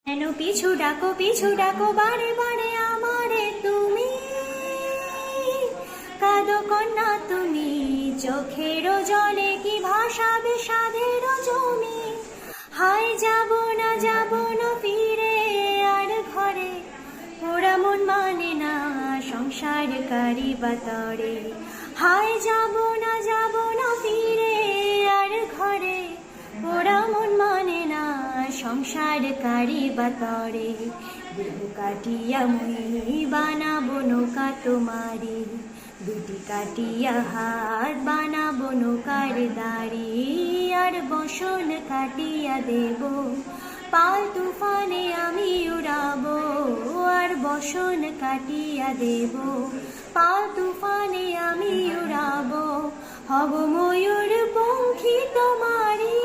কেন পিছু ডাকো বারে বারে আমারে তুমি, কাঁদো কন্যা তুমি, চোখের জলে কি ভাসাবে সাধের জমি। হায় যাব না ফিরে আর ঘরে, ওরা মন মানে না সংসার কারি বাতরে। হায় যাব না ফিরে আর ঘরে, ওরা মন মানে না সংসার কারি বাতরে। দেহ কাটিয়া মই বানাবো নৌকা তোমারে, দুটি কাটিয়া হাত বানাবো নৌকার দাড়ি। আর বসন কাটিয়া দেব পাল তুফানে আমি উড়াবো, আর বসন কাটিয়া দেব পাল তুফানে আমি উড়াবো। হব ময়ূর পঙ্খী তোমারি।